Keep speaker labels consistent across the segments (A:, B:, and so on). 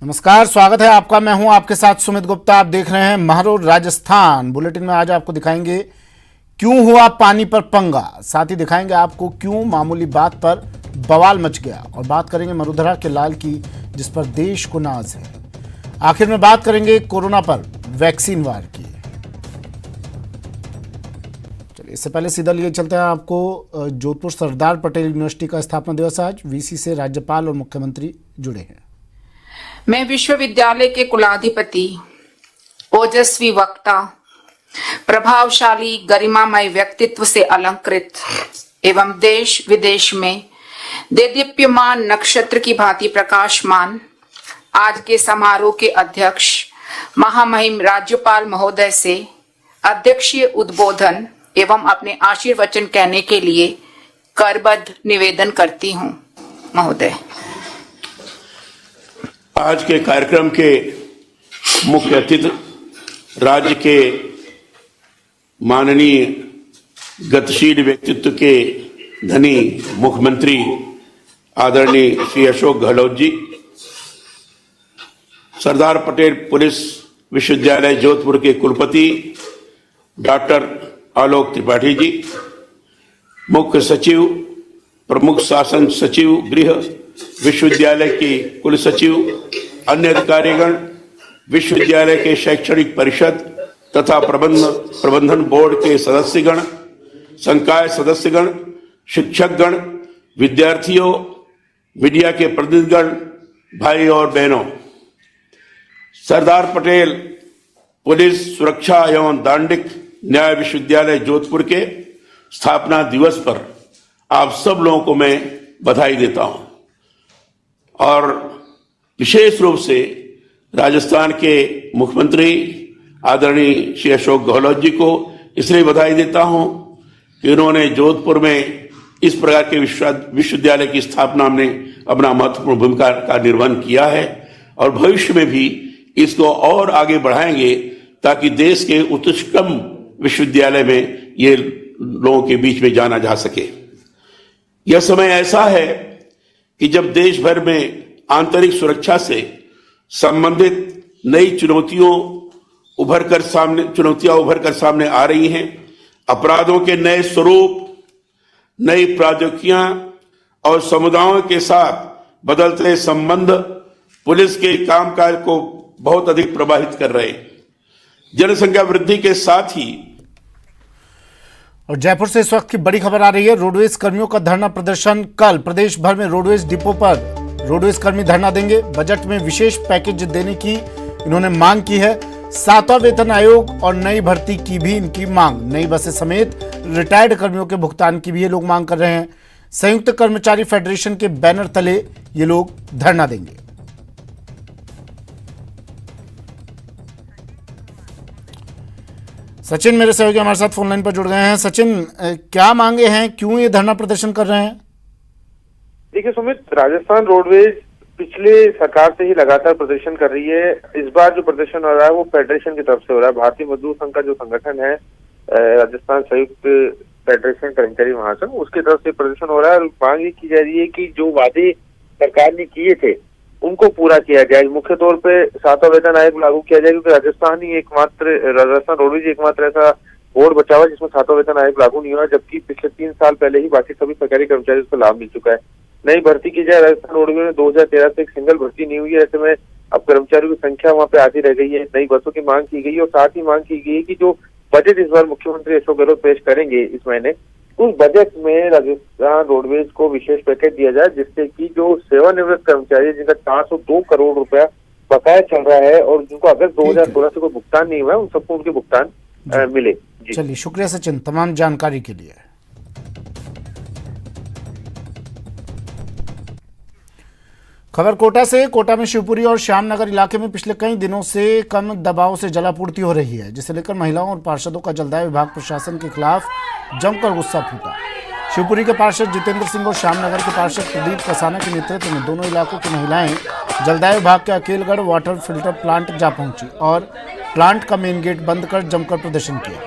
A: नमस्कार, स्वागत है आपका। मैं हूं आपके साथ सुमित गुप्ता। आप देख रहे हैं महारोड राजस्थान। बुलेटिन में आज आपको दिखाएंगे क्यों हुआ पानी पर पंगा, साथ ही दिखाएंगे आपको क्यों मामूली बात पर बवाल मच गया, और बात करेंगे मरुधरा के लाल की जिस पर देश को नाज है। आखिर में बात करेंगे कोरोना पर वैक्सीन वार की। चलिए, इससे पहले सीधा लिए चलते हैं आपको जोधपुर सरदार पटेल यूनिवर्सिटी का स्थापना दिवस आज। वीसी से राज्यपाल और मुख्यमंत्री जुड़े हैं।
B: मैं विश्वविद्यालय के कुलाधिपति, ओजस्वी वक्ता, प्रभावशाली गरिमामय व्यक्तित्व से अलंकृत एवं देश विदेश में देदीप्यमान नक्षत्र की भांति प्रकाशमान आज के समारोह के अध्यक्ष महामहिम राज्यपाल महोदय से अध्यक्षीय उद्बोधन एवं अपने आशीर्वचन कहने के लिए करबद्ध निवेदन करती हूं। महोदय,
C: आज के कार्यक्रम के मुख्य अतिथि राज्य के माननीय गतिशील व्यक्तित्व के धनी मुख्यमंत्री आदरणीय श्री अशोक गहलोत जी, सरदार पटेल पुलिस विश्वविद्यालय जोधपुर के कुलपति डॉक्टर आलोक त्रिपाठी जी, मुख्य सचिव प्रमुख शासन सचिव गृह विश्वविद्यालय के कुल सचिव, अन्य अधिकारीगण, विश्वविद्यालय के शैक्षणिक परिषद तथा प्रबंधन बोर्ड के सदस्यगण, संकाय सदस्यगण, शिक्षकगण, विद्यार्थियों, मीडिया के प्रतिनिधिगण, भाई और बहनों, सरदार पटेल पुलिस सुरक्षा एवं दांडिक न्याय विश्वविद्यालय जोधपुर के स्थापना दिवस पर आप सब लोगों को मैं बधाई देता हूं, और विशेष रूप से राजस्थान के मुख्यमंत्री आदरणीय श्री अशोक गहलोत जी को इसलिए बधाई देता हूं कि उन्होंने जोधपुर में इस प्रकार के विश्वविद्यालय की स्थापना में अपना महत्वपूर्ण भूमिका का निर्वहन किया है, और भविष्य में भी इसको और आगे बढ़ाएंगे ताकि देश के उत्कृष्टतम विश्वविद्यालय में ये लोगों के बीच में जाना जा सके। यह समय ऐसा है कि जब देश भर में आंतरिक सुरक्षा से संबंधित नई चुनौतियां उभर कर सामने आ रही हैं। अपराधों के नए स्वरूप, नई प्रौद्योगिकियां और समुदायों के साथ बदलते संबंध पुलिस के कामकाज को बहुत अधिक प्रभावित कर रहे हैं। जनसंख्या वृद्धि के साथ ही
A: और जयपुर से इस वक्त की बड़ी खबर आ रही है। रोडवेज कर्मियों का धरना प्रदर्शन कल। प्रदेश भर में रोडवेज डिपो पर रोडवेज कर्मी धरना देंगे। बजट में विशेष पैकेज देने की इन्होंने मांग की है। 7वां वेतन आयोग और नई भर्ती की भी इनकी मांग, नई बसें समेत रिटायर्ड कर्मियों के भुगतान की भी ये लोग मांग कर रहे हैं। संयुक्त कर्मचारी फेडरेशन के बैनर तले ये लोग धरना देंगे। सचिन मेरे सहयोगी हमारे साथ फोन लाइन पर जुड़ गए हैं। सचिन, क्या मांगे हैं, क्यों ये धरना प्रदर्शन कर रहे हैं?
D: देखिए सुमित, राजस्थान रोडवेज पिछले सरकार से ही लगातार प्रदर्शन कर रही है। इस बार जो प्रदर्शन हो रहा है वो फेडरेशन की तरफ से हो रहा है। भारतीय मजदूर संघ का जो संगठन है, राजस्थान संयुक्त फेडरेशन कर्मचारी महासंघ, उसकी तरफ से प्रदर्शन हो रहा है। और मांग ये की जा रही है कि जो वादे सरकार ने किए थे उनको पूरा किया जाए। मुख्य तौर पे 7वां वेतन आयोग लागू किया जाए, क्योंकि राजस्थान रोडवेज एकमात्र ऐसा बोर्ड बचा हुआ जिसमें 7वां वेतन आयोग लागू नहीं हुआ, जबकि पिछले 3 साल पहले ही बाकी सभी सरकारी कर्मचारियों को लाभ मिल चुका है। नई भर्ती की जाए, राजस्थान रोडवेज में 2013 से एक सिंगल भर्ती नहीं हुई है। ऐसे में अब कर्मचारियों की संख्या वहां पे आती रह गई है। नई बसों की मांग की गई है, और साथ ही मांग की गई है कि जो बजट इस बार मुख्यमंत्री अशोक गहलोत पेश करेंगे इस महीने, उस बजट में राजस्थान रोडवेज को विशेष पैकेज दिया जाए, जिससे कि जो सेवानिवृत्त कर्मचारी जिनका 402 करोड़ रुपया बकाया चल रहा है और जिनको अगस्त 2016 से कोई भुगतान नहीं हुआ है, उन सबको उनके भुगतान मिले।
A: चलिए, शुक्रिया सचिन तमाम जानकारी के लिए। खबर कोटा से। कोटा में शिवपुरी और श्यामनगर इलाके में पिछले कई दिनों से कम दबाव से जलापूर्ति हो रही है, जिसे लेकर महिलाओं और पार्षदों का जलदाय विभाग प्रशासन के खिलाफ जमकर गुस्सा फूटा। शिवपुरी के पार्षद जितेंद्र सिंह और श्यामनगर के पार्षद प्रदीप कसाना के नेतृत्व में दोनों इलाकों की महिलाएं जलदाय विभाग के अकेलगढ़ वाटर फिल्टर प्लांट जा पहुंची और प्लांट का मेन गेट बंद कर जमकर प्रदर्शन किया।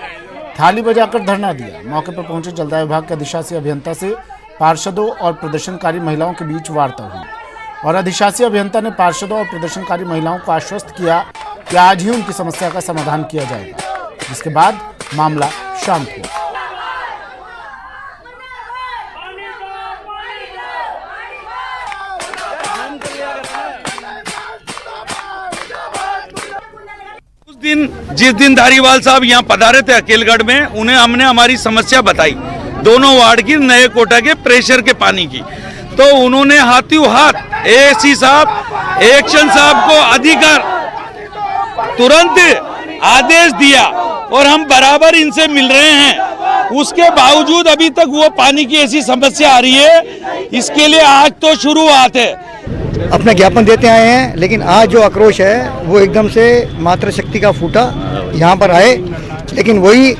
A: थाली बजाकर धरना दिया। मौके पर पहुंचे जलदाय विभाग के अधिशासी अभियंता से पार्षदों और प्रदर्शनकारी महिलाओं के बीच वार्ता हुई। और अधिशासी अभियंता ने पार्षदों और प्रदर्शनकारी महिलाओं को आश्वस्त किया कि आज ही उनकी समस्या का समाधान किया जाएगा, जिसके बाद मामला शांत हुआ।
E: जिस दिन धारीवाल साहब यहाँ पधारे थे अकेलगढ़ में, उन्हें हमने हमारी समस्या बताई, दोनों वार्ड की, नए कोटा के प्रेशर के पानी की, तो उन्होंने हाथों हाथ एएससी साहब, एक्शन साहब को अधिकार तुरंत आदेश दिया और हम बराबर इनसे मिल रहे हैं। उसके बावजूद अभी तक वो पानी की ऐसी समस्या आ रही है। इसके लिए आज तो शुरुआत है।
F: अपना ज्ञापन देते आए हैं, लेकिन आज जो आक्रोश है वो एकदम से मातृ शक्ति का फूटा यहाँ पर आए। लेकिन वही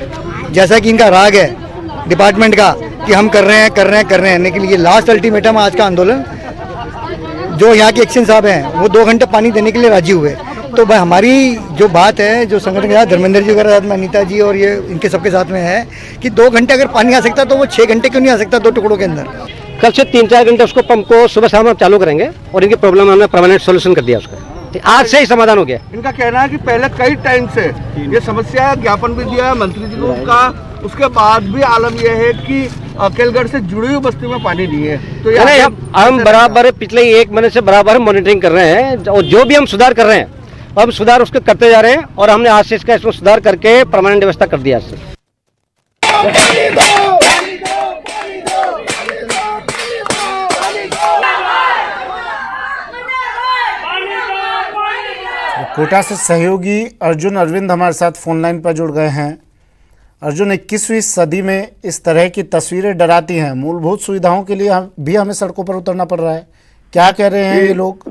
F: जैसा कि इनका राग है डिपार्टमेंट का कि हम कर रहे हैं, लेकिन ये लास्ट अल्टीमेटम आज का आंदोलन, जो यहाँ के एक्शन साहब हैं वो 2 घंटे पानी देने के लिए राजी हुए। तो भाई हमारी जो बात है, जो संगठन के साथ धर्मेंद्र जी वगैरह साथ में, अनीता जी और ये इनके सबके साथ में है कि 2 घंटे अगर पानी आ सकता तो वो 6 घंटे क्यों नहीं आ सकता 2 टुकड़ों के अंदर।
G: कल से 3-4 घंटे उसको पंप को सुबह शाम हम चालू करेंगे और इनकी प्रॉब्लम हमने परमानेंट सोल्यूशन कर दिया उसका। आज से ही समाधान हो गया।
H: इनका कहना है कि पहले कई टाइम से ये समस्या, ज्ञापन भी दिया है मंत्री जी को का, उसके बाद भी आलम यह है कि अकेलगढ़ से जुड़ी हुई बस्ती में पानी नहीं है। तो
G: हम बराबर पिछले 1 महीने से बराबर मॉनिटरिंग कर रहे हैं और जो भी हम सुधार कर रहे हैं हम सुधार उसके करते जा रहे हैं और हमने आज से इसका इसमें सुधार करके परमानेंट व्यवस्था कर दिया।
A: कोटा से सहयोगी अर्जुन अरविंद हमारे साथ फोन लाइन पर जुड़ गए हैं। अर्जुन, 21वीं सदी में इस तरह की तस्वीरें डराती हैं। मूलभूत सुविधाओं के लिए भी हमें सड़कों पर उतरना पड़ रहा है। क्या कह रहे हैं ये लोग?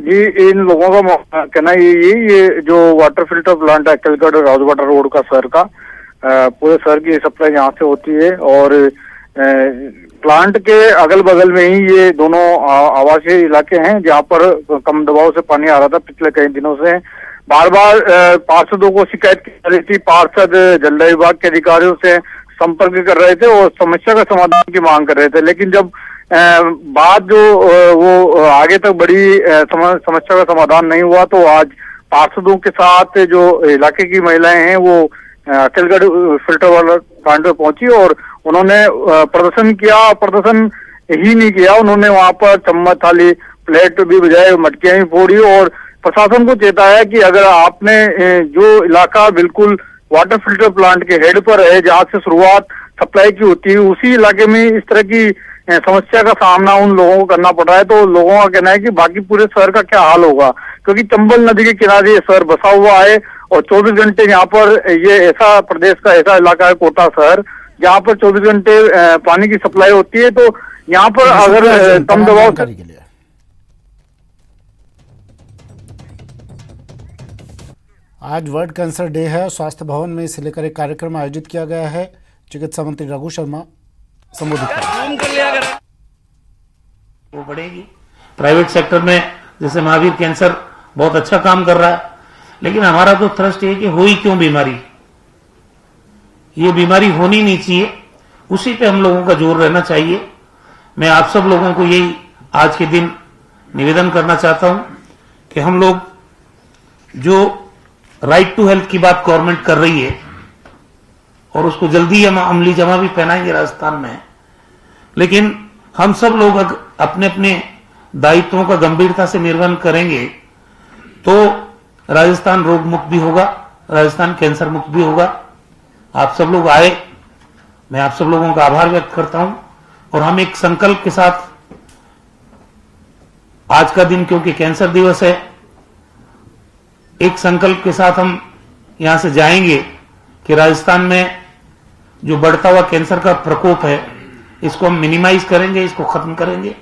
D: जी, इन लोगों का कहना ये जो वाटर फिल्टर प्लांट है अकेलगढ़ राजवाटर रोड का शहर का, पूरे शहर की सप्लाई यहाँ से होती है और प्लांट के अगल बगल में ही ये दोनों आवासीय इलाके हैं जहाँ पर कम दबाव से पानी आ रहा था। पिछले कई दिनों से बार बार पार्षदों को शिकायत की जा रही थी, पार्षद जल विभाग के अधिकारियों से संपर्क कर रहे थे और समस्या का समाधान की मांग कर रहे थे। लेकिन जब बात जो वो आगे तक बड़ी समस्या का समाधान नहीं हुआ, तो आज पार्षदों के साथ जो इलाके की महिलाएं हैं वो अकेलगढ़ फिल्टर वाटर प्लांट में पहुंची और उन्होंने प्रदर्शन किया। प्रदर्शन ही नहीं किया, उन्होंने वहां पर चम्मच, थाली, प्लेट भी बजाए, मटकियां भी फोड़ी और प्रशासन को चेताया कि अगर आपने जो इलाका बिल्कुल वाटर फिल्टर प्लांट के हेड पर है, जहां से शुरुआत सप्लाई की होती है, उसी इलाके में इस तरह की समस्या का सामना उन लोगों को करना पड़ रहा है, तो लोगों का कहना है कि बाकी पूरे शहर का क्या हाल होगा। क्योंकि चंबल नदी के किनारे ये शहर बसा हुआ है और 24 घंटे यहाँ पर ये ऐसा प्रदेश का ऐसा इलाका है कोटा शहर, जहाँ पर 24 घंटे पानी की सप्लाई होती है। तो यहाँ पर अगर कम दबाव से
A: आज वर्ल्ड कैंसर डे है। स्वास्थ्य भवन में इसे लेकर एक कार्यक्रम आयोजित किया गया है। चिकित्सा मंत्री रघु शर्मा संबोधित करेंगे।
I: वो बढ़ेगी। प्राइवेट सेक्टर में जैसे महावीर कैंसर बहुत अच्छा काम कर रहा है, लेकिन हमारा तो थ्रस्ट है कि हुई क्यों बीमारी, ये बीमारी होनी नहीं चाहिए, उसी पे हम लोगों का जोर रहना चाहिए। मैं आप सब लोगों को यही आज के दिन निवेदन करना चाहता हूं कि हम लोग जो राइट टू हेल्थ की बात गवर्नमेंट कर रही है और उसको जल्दी हम अमली जमा भी पहनाएंगे राजस्थान में, लेकिन हम सब लोग अपने अपने दायित्वों का गंभीरता से निर्वहन करेंगे तो राजस्थान रोग मुक्त भी होगा, राजस्थान कैंसर मुक्त भी होगा। आप सब लोग आए, मैं आप सब लोगों का आभार व्यक्त करता हूं और हम एक संकल्प के साथ आज का दिन, क्योंकि कैंसर दिवस है, एक संकल्प के साथ हम यहां से जाएंगे कि राजस्थान में जो बढ़ता हुआ कैंसर का प्रकोप है इसको हम मिनिमाइज करेंगे, इसको खत्म करेंगे।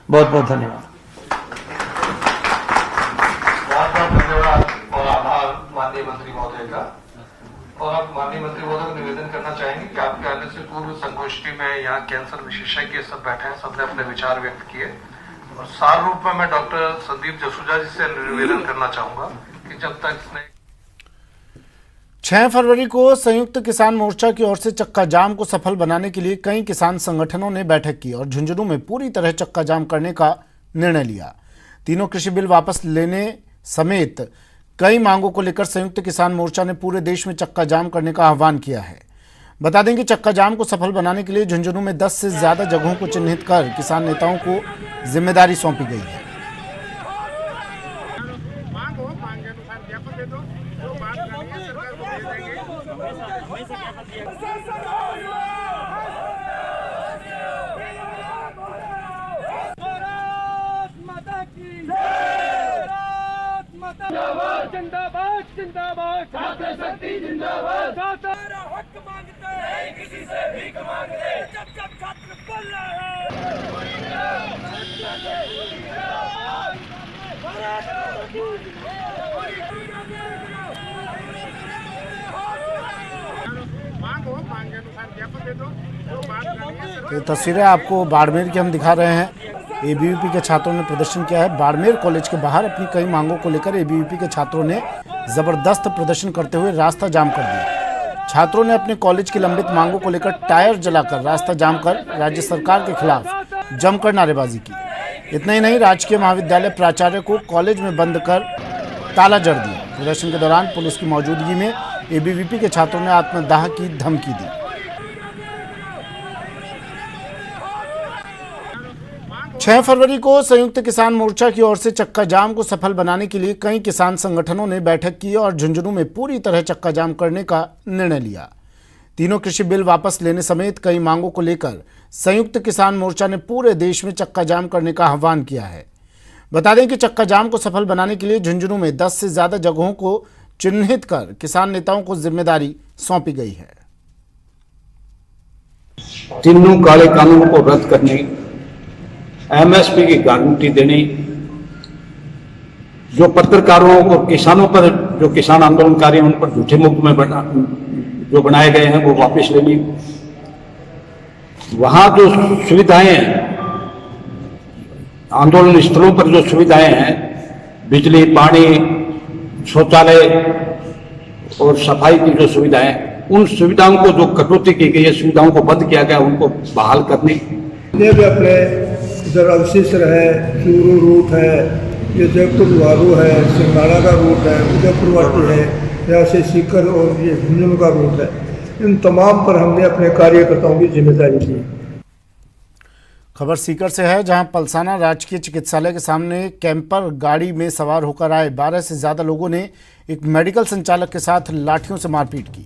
I: बहुत बहुत धन्यवाद।
J: और आभार माननीय मंत्री महोदय का। और आप माननीय मंत्री महोदय को निवेदन करना चाहेंगे कि आपके आने से पूर्व संगोष्ठी में यहाँ कैंसर विशेषज्ञ सब बैठे हैं, सबने अपने विचार व्यक्त किए और सार रूप में मैं डॉक्टर संदीप जसूजा जी से निवेदन करना चाहूंगा कि जब तक इसने
A: 6 फरवरी को संयुक्त किसान मोर्चा की ओर से चक्का जाम को सफल बनाने के लिए कई किसान संगठनों ने बैठक की और झुंझुनू में पूरी तरह चक्का जाम करने का निर्णय लिया। तीनों कृषि बिल वापस लेने समेत कई मांगों को लेकर संयुक्त किसान मोर्चा ने पूरे देश में चक्का जाम करने का आह्वान किया है। बता दें कि चक्का जाम को सफल बनाने के लिए झुंझुनू में 10 से ज्यादा जगहों को चिन्हित कर किसान नेताओं को जिम्मेदारी सौंपी गई है।
K: जिंदाबाद जिंदाबाद छात्र शक्ति जिंदाबाद हक मांगते हैं किसी से भीख मांगते जब जब छात्र बोल
A: ये तस्वीरें आपको बाड़मेर की हम दिखा रहे हैं। एबीवीपी के छात्रों ने प्रदर्शन किया है। बाड़मेर कॉलेज के बाहर अपनी कई मांगों को लेकर एबीवीपी के छात्रों ने जबरदस्त प्रदर्शन करते हुए रास्ता जाम कर दिया। छात्रों ने अपने कॉलेज की लंबित मांगों को लेकर टायर जलाकर रास्ता जाम कर राज्य सरकार के खिलाफ जमकर नारेबाजी की। इतना ही नहीं, राजकीय महाविद्यालय प्राचार्य को कॉलेज में बंद कर ताला जड़ दिया। प्रदर्शन के दौरान पुलिस की मौजूदगी में एबीवीपी के छात्रों ने आत्मदाह की धमकी दी। 6 फरवरी को संयुक्त किसान मोर्चा की ओर से चक्का जाम को सफल बनाने के लिए कई किसान संगठनों ने बैठक की और झुंझुनू में पूरी तरह चक्का जाम करने का निर्णय लिया। तीनों कृषि बिल वापस लेने समेत कई मांगों को लेकर संयुक्त किसान मोर्चा ने पूरे देश में चक्का जाम करने का आह्वान किया है। बता दें कि चक्का जाम को सफल बनाने के लिए झुंझुनू में 10 से ज्यादा जगहों को चिन्हित कर किसान नेताओं को जिम्मेदारी सौंपी गई है।
L: तीनों काले कानून को रद्द करने, एमएसपी की गारंटी देनी, जो पत्रकारों और किसानों पर जो किसान आंदोलनकारी उन पर झूठे मुकदमे जो बनाए गए हैं वो वापस लेनी, वहां जो सुविधाएं हैं आंदोलन स्थलों पर जो सुविधाएं हैं, बिजली, पानी, शौचालय और सफाई की जो सुविधाएं, उन सुविधाओं को जो कटौती की गई है, सुविधाओं को बंद किया गया, उनको बहाल करनी।
M: भी अपने इधर अवशिष्ट है, चूरू रूट है, ये जयपुर वारू है, सिंगाड़ा का रूट है, उदयपुरवाटी है, यहाँ से सीकर और ये झुंझुनू का रूट है। इन तमाम पर हमने अपने कार्यकर्ताओं की जिम्मेदारी ली।
A: खबर सीकर से है, जहां पलसाना राजकीय चिकित्सालय के सामने कैंपर गाड़ी में सवार होकर आए 12 से ज्यादा लोगों ने एक मेडिकल संचालक के साथ लाठियों से मारपीट की।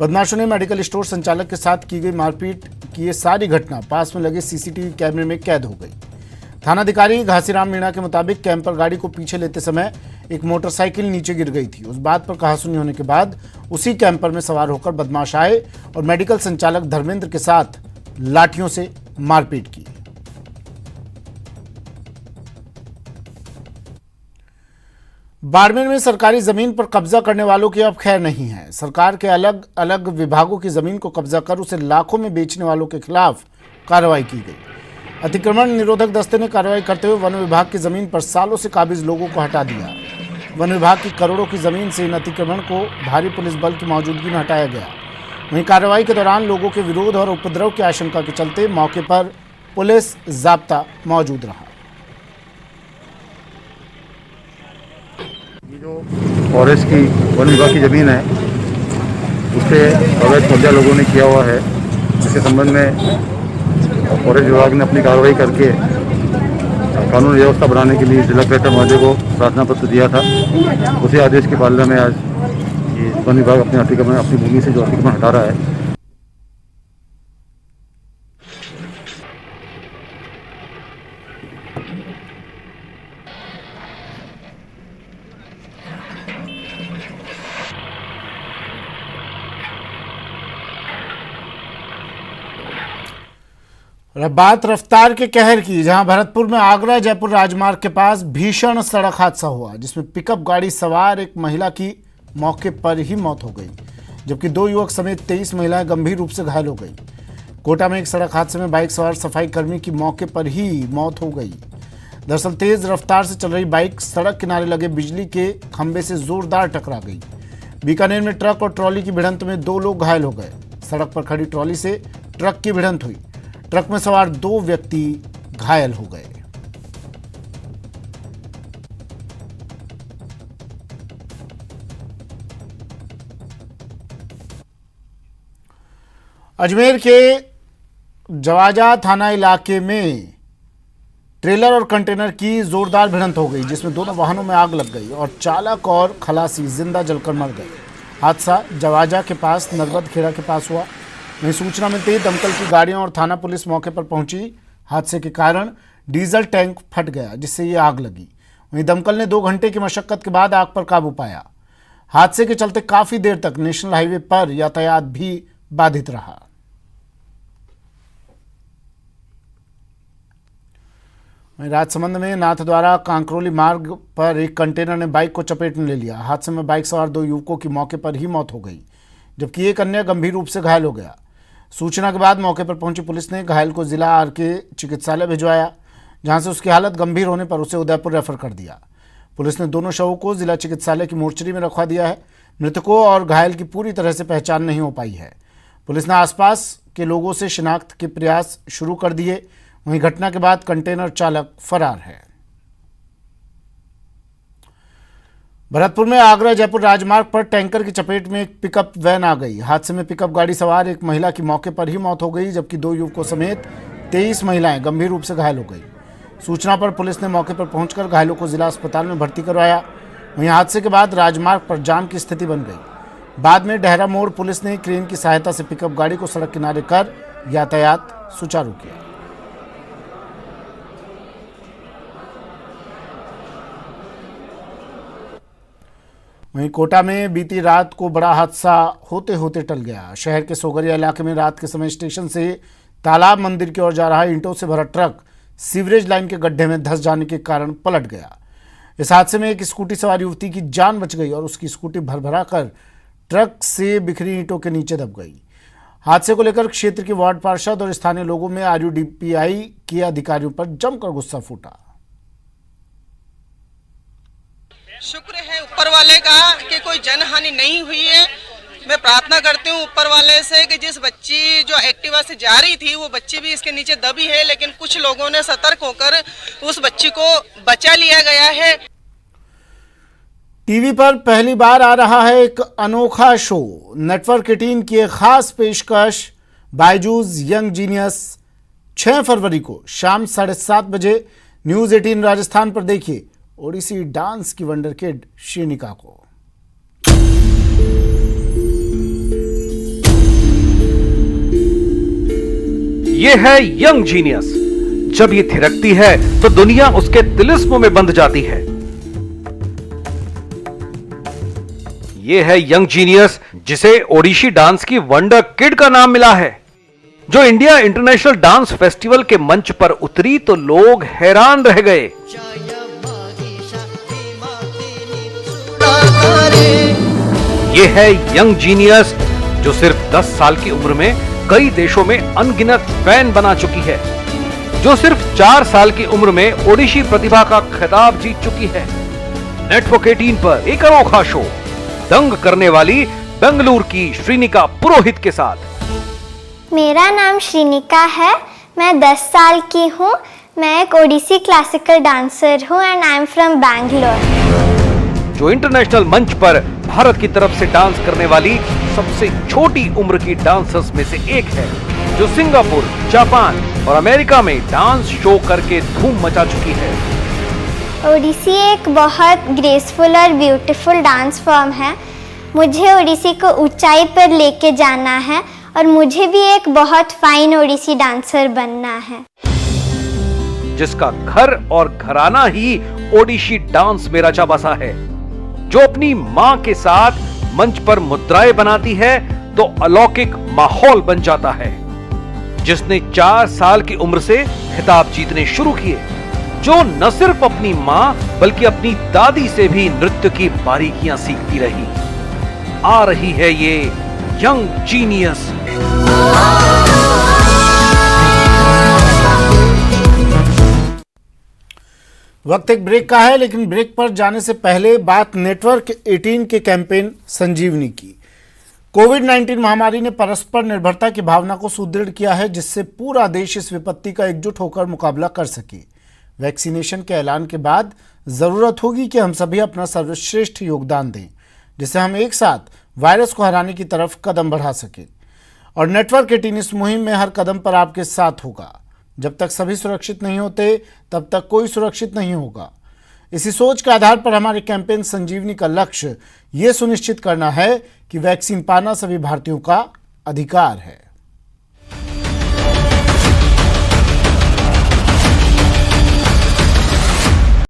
A: बदमाशों ने मेडिकल स्टोर संचालक के साथ की गई मारपीट की ये सारी घटना पास में लगे सीसीटीवी कैमरे में कैद हो गई। थानाधिकारी घासीराम मीणा के मुताबिक कैंपर गाड़ी को पीछे लेते समय एक मोटरसाइकिल नीचे गिर गई थी। उस बात पर कहासुनी होने के बाद उसी कैंपर में सवार होकर बदमाश आए और मेडिकल संचालक धर्मेंद्र के साथ लाठियों से मारपीट की। बाड़मेर में सरकारी जमीन पर कब्जा करने वालों की अब खैर नहीं है। सरकार के अलग अलग विभागों की जमीन को कब्जा कर उसे लाखों में बेचने वालों के खिलाफ कार्रवाई की गई। अतिक्रमण निरोधक दस्ते ने कार्रवाई करते हुए वन विभाग की जमीन पर सालों से काबिज लोगों को हटा दिया। वन विभाग की करोड़ों की जमीन से इन अतिक्रमण को भारी पुलिस बल की मौजूदगी में हटाया गया। वहीं कार्रवाई के दौरान लोगों के विरोध और उपद्रव की आशंका के चलते मौके पर पुलिस जाब्ता मौजूद रहा।
N: जो फॉरेस्ट की वन विभाग की ज़मीन है उस पर अवैध कब्जा लोगों ने किया हुआ है। इसके संबंध में फॉरेस्ट विभाग ने अपनी कार्रवाई करके कानून व्यवस्था बनाने के लिए जिला कलेक्टर महोदय को प्रार्थना पत्र दिया था। उसी आदेश की पालना में आज ये वन विभाग अपने अतिक्रमण अपनी भूमि से जो अतिक्रमण हटा रहा है।
A: बात रफ्तार के कहर की, जहां भरतपुर में आगरा जयपुर राजमार्ग के पास भीषण सड़क हादसा हुआ, जिसमें पिकअप गाड़ी सवार एक महिला की मौके पर ही मौत हो गई, जबकि 2 युवक समेत 23 महिलाएं गंभीर रूप से घायल हो गई। कोटा में एक सड़क हादसे में बाइक सवार सफाई कर्मी की मौके पर ही मौत हो गई। दरअसल तेज रफ्तार से चल रही बाइक सड़क किनारे लगे बिजली के खंभे से जोरदार टकरा गई। बीकानेर में ट्रक और ट्रॉली की भिड़ंत में 2 लोग घायल हो गए। सड़क पर खड़ी ट्रॉली से ट्रक की भिड़ंत हुई। ट्रक में सवार 2 व्यक्ति घायल हो गए। अजमेर के जवाजा थाना इलाके में ट्रेलर और कंटेनर की जोरदार भिड़ंत हो गई, जिसमें दोनों वाहनों में आग लग गई और चालक और खलासी जिंदा जलकर मर गए। हादसा जवाजा के पास नरबत खेड़ा के पास हुआ। वहीं सूचना मिलते ही दमकल की गाड़ियां और थाना पुलिस मौके पर पहुंची। हादसे के कारण डीजल टैंक फट गया, जिससे ये आग लगी। वहीं दमकल ने 2 घंटे की मशक्कत के बाद आग पर काबू पाया। हादसे के चलते काफी देर तक नेशनल हाईवे पर यातायात भी बाधित रहा। वहीं राजसमंद में नाथद्वारा कांकरोली मार्ग पर एक कंटेनर ने बाइक को चपेट में ले लिया। हादसे में बाइक सवार 2 युवकों की मौके पर ही मौत हो गई, जबकि एक अन्य गंभीर रूप से घायल हो गया। सूचना के बाद मौके पर पहुंची पुलिस ने घायल को जिला आरके चिकित्सालय भिजवाया, जहां से उसकी हालत गंभीर होने पर उसे उदयपुर रेफर कर दिया। पुलिस ने दोनों शवों को जिला चिकित्सालय की मोर्चरी में रखवा दिया है। मृतकों और घायल की पूरी तरह से पहचान नहीं हो पाई है। पुलिस ने आसपास के लोगों से शिनाख्त के प्रयास शुरू कर दिए। वहीं घटना के बाद कंटेनर चालक फरार है। भरतपुर में आगरा जयपुर राजमार्ग पर टैंकर की चपेट में एक पिकअप वैन आ गई। हादसे में पिकअप गाड़ी सवार एक महिला की मौके पर ही मौत हो गई, जबकि 2 युवकों समेत 23 महिलाएं गंभीर रूप से घायल हो गई। सूचना पर पुलिस ने मौके पर पहुंचकर घायलों को जिला अस्पताल में भर्ती करवाया। वहीं हादसे के बाद राजमार्ग पर जाम की स्थिति बन गई। बाद में डहरा मोड़ पुलिस ने क्रेन की सहायता से पिकअप गाड़ी को सड़क किनारे कर यातायात सुचारू किया। वहीं कोटा में बीती रात को बड़ा हादसा होते होते टल गया। शहर के सोगरिया इलाके में रात के समय स्टेशन से तालाब मंदिर की ओर जा रहा ईंटों से भरा ट्रक सीवरेज लाइन के गड्ढे में धंस जाने के कारण पलट गया। इस हादसे में एक स्कूटी सवार युवती की जान बच गई और उसकी स्कूटी भरभरा कर ट्रक से बिखरी ईंटों के नीचे दब गई। हादसे को लेकर क्षेत्र के वार्ड पार्षद और स्थानीय लोगों में आरयूडीपीआई के अधिकारियों पर जमकर गुस्सा फूटा।
O: शुक्र है ऊपर वाले का कि कोई जनहानि नहीं हुई है। मैं प्रार्थना करती हूँ ऊपर वाले से कि जिस बच्ची जो एक्टिवा से जा रही थी वो बच्ची भी इसके नीचे दबी है, लेकिन कुछ लोगों ने सतर्क होकर उस बच्ची को बचा लिया गया है।
A: टीवी पर पहली बार आ रहा है एक अनोखा शो। नेटवर्क 18 की एक खास पेशकश बायजूस यंग जीनियस 6 फरवरी को शाम 7:30 बजे न्यूज 18 राजस्थान पर देखिए ओडिसी डांस की वंडर किड श्रीनिका को।
P: ये है यंग जीनियस। जब ये थिरकती है तो दुनिया उसके तिलिस्म में बंध जाती है। ये है यंग जीनियस जिसे ओडिसी डांस की वंडर किड का नाम मिला है। जो इंडिया इंटरनेशनल डांस फेस्टिवल के मंच पर उतरी तो लोग हैरान रह गए। ये है यंग जीनियस जो सिर्फ 10 साल की उम्र में कई देशों में अनगिनत फैन बना चुकी है, जो सिर्फ 4 साल की उम्र में ओडिसी प्रतिभा का खिताब जीत चुकी है। नेटवर्क 18 पर एक अनोखा शो दंग करने वाली बेंगलुरु की श्रीनिका पुरोहित के साथ।
Q: मेरा नाम श्रीनिका है, मैं 10 साल की हूँ। मैं एक ओडिसी क्लासिकल डांसर हूँ and I am from Bangalore.
P: जो इंटरनेशनल मंच पर भारत की तरफ से डांस करने वाली सबसे छोटी उम्र की डांसर्स में से एक है, जो सिंगापुर, जापान और अमेरिका में डांस शो करके धूम मचा चुकी है।
Q: ओडिसी एक बहुत ग्रेसफुल और ब्यूटीफुल डांस फॉर्म है। मुझे ओडिसी को ऊंचाई पर लेके जाना है और मुझे भी एक बहुत फाइन ओडिसी डांसर बनना है,
P: जिसका घर और घराना ही ओडिसी डांस में रचा बसा है। जो अपनी मां के साथ मंच पर मुद्राएं बनाती है तो अलौकिक माहौल बन जाता है। जिसने 4 साल की उम्र से खिताब जीतने शुरू किए, जो न सिर्फ अपनी मां बल्कि अपनी दादी से भी नृत्य की बारीकियां सीखती रही। आ रही है ये यंग जीनियस।
A: वक्त एक ब्रेक का है, लेकिन ब्रेक पर जाने से पहले बात नेटवर्क 18 के कैंपेन संजीवनी की। कोविड-19 महामारी ने परस्पर निर्भरता की भावना को सुदृढ़ किया है, जिससे पूरा देश इस विपत्ति का एकजुट होकर मुकाबला कर सके। वैक्सीनेशन के ऐलान के बाद जरूरत होगी कि हम सभी अपना सर्वश्रेष्ठ योगदान दें, जिससे हम एक साथ वायरस को हराने की तरफ कदम बढ़ा सकें। और नेटवर्क 18 इस मुहिम में हर कदम पर आपके साथ होगा। जब तक सभी सुरक्षित नहीं होते तब तक कोई सुरक्षित नहीं होगा। इसी सोच के आधार पर हमारे कैंपेन संजीवनी का लक्ष्य ये सुनिश्चित करना है कि वैक्सीन पाना सभी भारतीयों का अधिकार है।